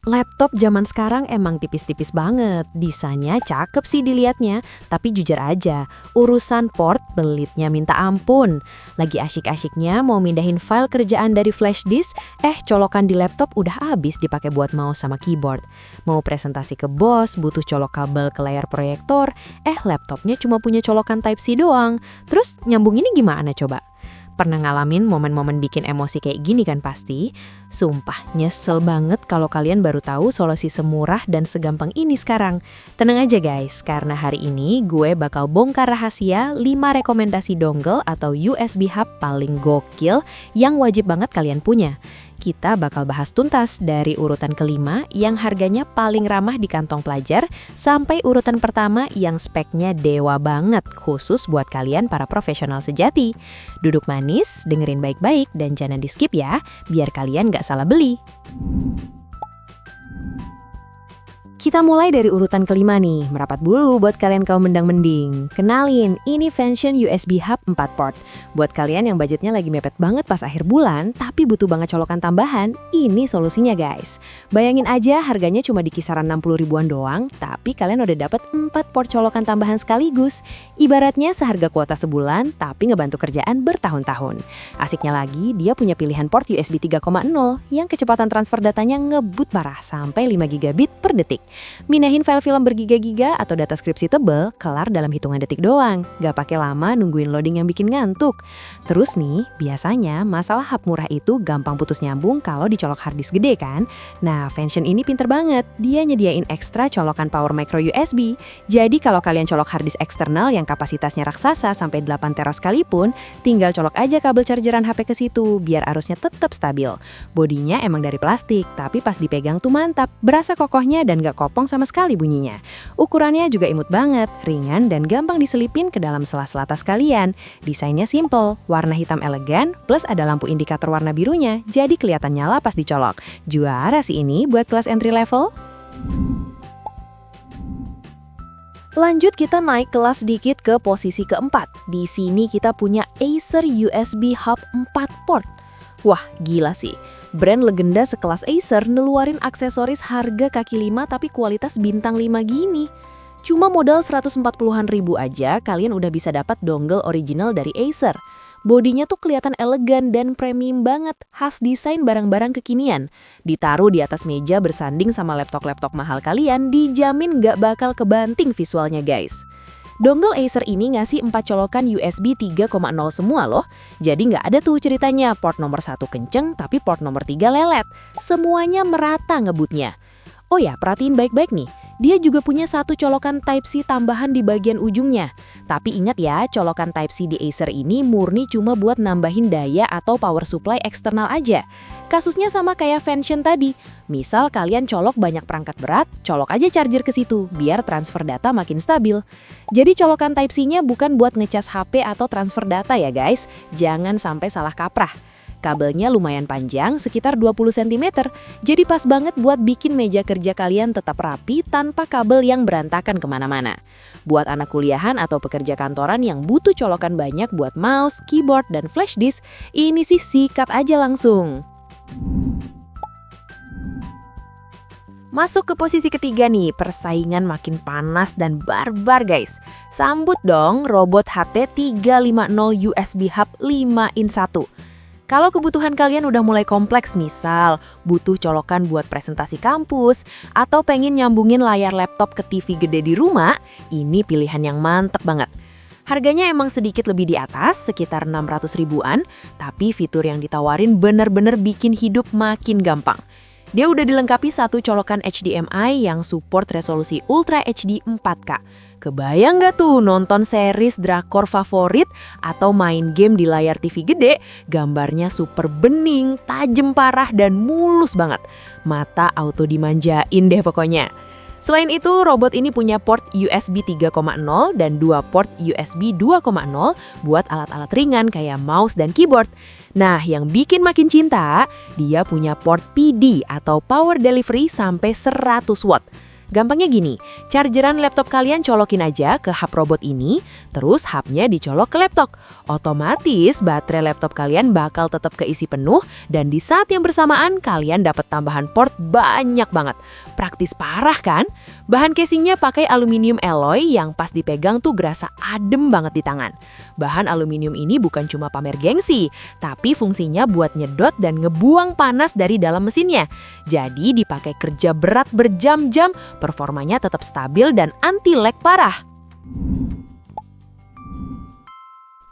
Laptop zaman sekarang emang tipis-tipis banget. Desainnya cakep sih dilihatnya, tapi jujur aja, urusan port belitnya minta ampun. Lagi asyik-asyiknya mau mindahin file kerjaan dari flash disk, colokan di laptop udah habis dipakai buat mouse sama keyboard. Mau presentasi ke bos, butuh colok kabel ke layar proyektor, laptopnya cuma punya colokan Type-C doang. Terus nyambung ini gimana coba? Pernah ngalamin momen-momen bikin emosi kayak gini kan pasti? Sumpah, nyesel banget kalau kalian baru tahu solusi semurah dan segampang ini sekarang. Tenang aja guys, karena hari ini gue bakal bongkar rahasia 5 rekomendasi dongle atau USB hub paling gokil yang wajib banget kalian punya. Kita bakal bahas tuntas dari urutan kelima yang harganya paling ramah di kantong pelajar sampai urutan pertama yang speknya dewa banget khusus buat kalian para profesional sejati. Duduk manis, dengerin baik-baik dan jangan di-skip ya, biar kalian nggak salah beli. Kita mulai dari urutan kelima nih, merapat bulu buat kalian kaum mendang-mending. Kenalin, ini Vention USB Hub 4 port. Buat kalian yang budgetnya lagi mepet banget pas akhir bulan, tapi butuh banget colokan tambahan, ini solusinya guys. Bayangin aja harganya cuma di kisaran 60 ribuan doang, tapi kalian udah dapet 4 port colokan tambahan sekaligus. Ibaratnya seharga kuota sebulan, tapi ngebantu kerjaan bertahun-tahun. Asiknya lagi, dia punya pilihan port USB 3.0 yang kecepatan transfer datanya ngebut parah sampai 5 gigabit per detik. Mindahin file film bergiga-giga atau data skripsi tebel, kelar dalam hitungan detik doang. Gak pakai lama nungguin loading yang bikin ngantuk. Terus nih, biasanya masalah hub murah itu gampang putus nyambung kalau dicolok harddisk gede kan? Nah, Vention ini pinter banget. Dia nyediain ekstra colokan power micro USB. Jadi kalau kalian colok harddisk eksternal yang kapasitasnya raksasa sampai 8 tera sekalipun, tinggal colok aja kabel chargeran HP ke situ biar arusnya tetap stabil. Bodinya emang dari plastik, tapi pas dipegang tuh mantap. Berasa kokohnya dan gak kopong sama sekali bunyinya. Ukurannya juga imut banget, ringan dan gampang diselipin ke dalam sela-sela tas kalian. Desainnya simple, warna hitam elegan, plus ada lampu indikator warna birunya, jadi kelihatan nyala pas dicolok. Juara sih ini buat kelas entry level. Lanjut kita naik kelas dikit ke posisi keempat. Di sini kita punya Acer USB Hub 4 port. Wah, gila sih. Brand legenda sekelas Acer ngeluarin aksesoris harga kaki 5 tapi kualitas bintang 5 gini. Cuma modal 140-an ribu aja kalian udah bisa dapat dongle original dari Acer. Bodinya tuh kelihatan elegan dan premium banget, khas desain barang-barang kekinian. Ditaruh di atas meja bersanding sama laptop-laptop mahal kalian, dijamin nggak bakal kebanting visualnya guys. Dongle Acer ini ngasih 4 colokan USB 3.0 semua loh. Jadi nggak ada tuh ceritanya port nomor 1 kenceng tapi port nomor 3 lelet. Semuanya merata ngebutnya. Oh ya, perhatiin baik-baik nih. Dia juga punya 1 colokan Type-C tambahan di bagian ujungnya. Tapi ingat ya, colokan Type-C di Acer ini murni cuma buat nambahin daya atau power supply eksternal aja. Kasusnya sama kayak Vention tadi. Misal kalian colok banyak perangkat berat, colok aja charger ke situ biar transfer data makin stabil. Jadi colokan Type-C-nya bukan buat ngecas HP atau transfer data ya guys. Jangan sampai salah kaprah. Kabelnya lumayan panjang, sekitar 20 cm, jadi pas banget buat bikin meja kerja kalian tetap rapi tanpa kabel yang berantakan kemana-mana. Buat anak kuliahan atau pekerja kantoran yang butuh colokan banyak buat mouse, keyboard, dan flash disk, ini sih sikat aja langsung. Masuk ke posisi ketiga nih, persaingan makin panas dan barbar guys. Sambut dong robot HT350 USB Hub 5-in-1. Kalau kebutuhan kalian udah mulai kompleks, misal butuh colokan buat presentasi kampus, atau pengen nyambungin layar laptop ke TV gede di rumah, ini pilihan yang mantep banget. Harganya emang sedikit lebih di atas, sekitar 600 ribuan, tapi fitur yang ditawarin bener-bener bikin hidup makin gampang. Dia udah dilengkapi 1 colokan HDMI yang support resolusi Ultra HD 4K. Kebayang nggak tuh nonton series drakor favorit atau main game di layar TV gede, gambarnya super bening, tajem parah, dan mulus banget. Mata auto dimanjain deh pokoknya. Selain itu, robot ini punya port USB 3.0 dan 2 port USB 2.0 buat alat-alat ringan kayak mouse dan keyboard. Nah, yang bikin makin cinta, dia punya port PD atau power delivery sampai 100 watt. Gampangnya gini, chargeran laptop kalian colokin aja ke hub robot ini, terus hubnya dicolok ke laptop. Otomatis baterai laptop kalian bakal tetap keisi penuh dan di saat yang bersamaan kalian dapat tambahan port banyak banget. Praktis parah kan? Bahan casingnya pakai aluminium alloy yang pas dipegang tuh berasa adem banget di tangan. Bahan aluminium ini bukan cuma pamer gengsi, tapi fungsinya buat nyedot dan ngebuang panas dari dalam mesinnya. Jadi dipakai kerja berat berjam-jam, performanya tetap stabil dan anti-lag parah.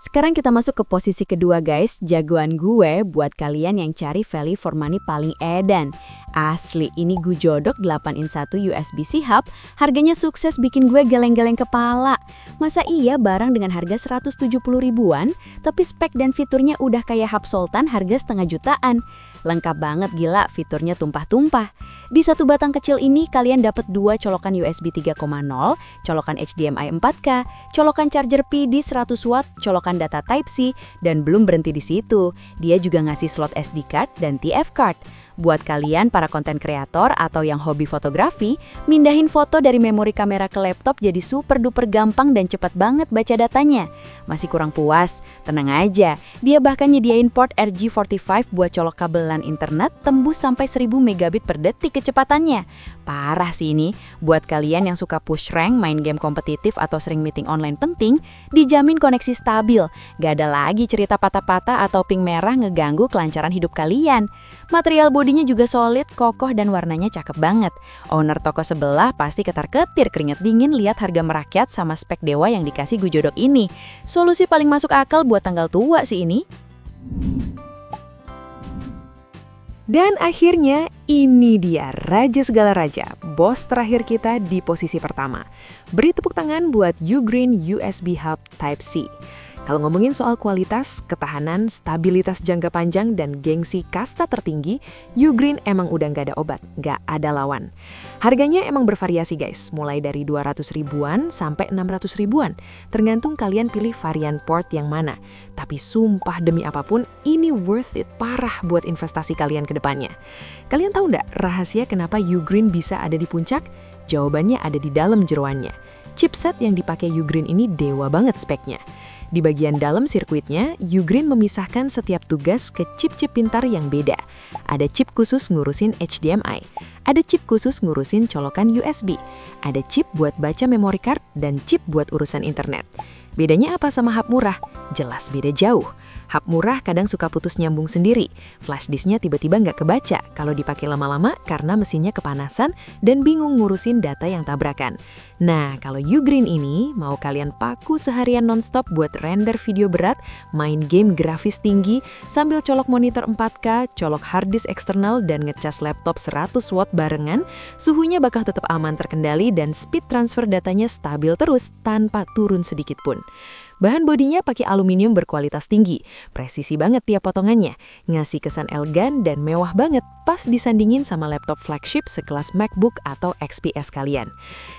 Sekarang kita masuk ke posisi kedua guys, jagoan gue buat kalian yang cari value for money paling edan. Asli, ini gue jodok 8-in-1 USB-C hub, harganya sukses bikin gue geleng-geleng kepala. Masa iya barang dengan harga 170 ribuan, tapi spek dan fiturnya udah kayak hub Sultan harga setengah jutaan. Lengkap banget gila, fiturnya tumpah-tumpah. Di satu batang kecil ini kalian dapat 2 colokan USB 3.0, colokan HDMI 4K, colokan charger PD 100 watt, colokan data Type-C, dan belum berhenti di situ. Dia juga ngasih slot SD card dan TF card. Buat kalian para konten kreator atau yang hobi fotografi, mindahin foto dari memori kamera ke laptop jadi super duper gampang dan cepat banget baca datanya. Masih kurang puas? Tenang aja, dia bahkan nyediain port RJ45 buat colok kabelan internet tembus sampai 1000 megabit per detik kecepatannya. Parah sih ini, buat kalian yang suka push rank, main game kompetitif atau sering meeting online penting, dijamin koneksi stabil. Gak ada lagi cerita patah-patah atau ping merah ngeganggu kelancaran hidup kalian. Material bodinya juga solid, kokoh, dan warnanya cakep banget. Owner toko sebelah pasti ketar-ketir keringet dingin lihat harga merakyat sama spek dewa yang dikasih Gujodok ini. Solusi paling masuk akal buat tanggal tua sih ini. Dan akhirnya ini dia raja segala raja, bos terakhir kita di posisi pertama. Beri tepuk tangan buat Ugreen USB Hub Type-C. Kalau ngomongin soal kualitas, ketahanan, stabilitas jangka panjang, dan gengsi kasta tertinggi, Ugreen emang udah nggak ada obat, nggak ada lawan. Harganya emang bervariasi guys, mulai dari 200 ribuan sampai 600 ribuan, tergantung kalian pilih varian port yang mana. Tapi sumpah demi apapun, ini worth it parah buat investasi kalian ke depannya. Kalian tahu nggak rahasia kenapa Ugreen bisa ada di puncak? Jawabannya ada di dalam jeroannya. Chipset yang dipakai Ugreen ini dewa banget speknya. Di bagian dalam sirkuitnya, Ugreen memisahkan setiap tugas ke chip-chip pintar yang beda. Ada chip khusus ngurusin HDMI, ada chip khusus ngurusin colokan USB, ada chip buat baca memory card, dan chip buat urusan internet. Bedanya apa sama hub murah? Jelas beda jauh. Hub murah kadang suka putus nyambung sendiri. Flash disknya tiba-tiba nggak kebaca kalau dipakai lama-lama karena mesinnya kepanasan dan bingung ngurusin data yang tabrakan. Nah, kalau Ugreen ini mau kalian paku seharian nonstop buat render video berat, main game grafis tinggi, sambil colok monitor 4K, colok hard disk eksternal, dan ngecas laptop 100 watt barengan, suhunya bakal tetap aman terkendali dan speed transfer datanya stabil terus tanpa turun sedikit pun. Bahan bodinya pakai aluminium berkualitas tinggi, presisi banget tiap potongannya, ngasih kesan elegan dan mewah banget pas disandingin sama laptop flagship sekelas MacBook atau XPS kalian.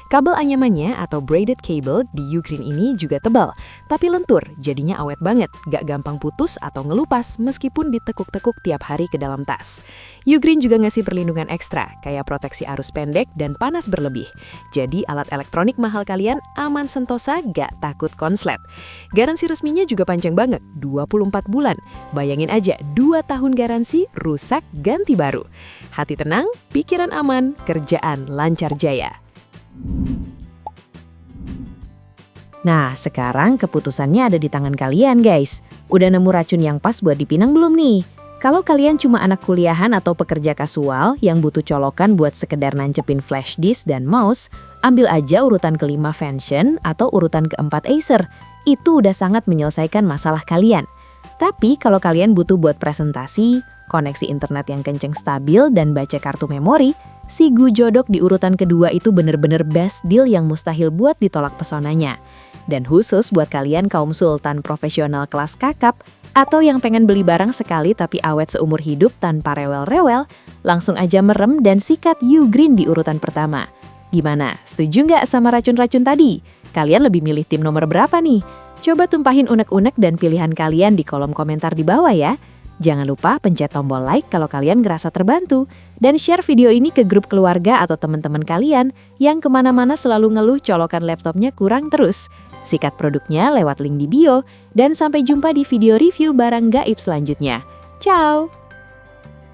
Kabel anyamannya atau braided cable di Ugreen ini juga tebal, tapi lentur, jadinya awet banget, gak gampang putus atau ngelupas meskipun ditekuk-tekuk tiap hari ke dalam tas. Ugreen juga ngasih perlindungan ekstra, kayak proteksi arus pendek dan panas berlebih. Jadi alat elektronik mahal kalian aman sentosa, gak takut konslet. Garansi resminya juga panjang banget, 24 bulan. Bayangin aja, 2 tahun garansi, rusak, ganti baru. Hati tenang, pikiran aman, kerjaan lancar jaya. Nah, sekarang keputusannya ada di tangan kalian guys. Udah nemu racun yang pas buat dipinang belum nih? Kalau kalian cuma anak kuliahan atau pekerja kasual yang butuh colokan buat sekedar nancepin flash disk dan mouse, ambil aja urutan kelima Vention atau urutan keempat Acer. Itu udah sangat menyelesaikan masalah kalian. Tapi kalau kalian butuh buat presentasi, koneksi internet yang kenceng stabil, dan baca kartu memori, si Gujodok di urutan kedua itu bener-bener best deal yang mustahil buat ditolak pesonanya. Dan khusus buat kalian kaum sultan profesional kelas kakap, atau yang pengen beli barang sekali tapi awet seumur hidup tanpa rewel-rewel, langsung aja merem dan sikat Ugreen di urutan pertama. Gimana? Setuju nggak sama racun-racun tadi? Kalian lebih milih tim nomor berapa nih? Coba tumpahin unek-unek dan pilihan kalian di kolom komentar di bawah ya. Jangan lupa pencet tombol like kalau kalian ngerasa terbantu. Dan share video ini ke grup keluarga atau teman-teman kalian yang kemana-mana selalu ngeluh colokan laptopnya kurang terus. Sikat produknya lewat link di bio. Dan sampai jumpa di video review barang gaib selanjutnya. Ciao!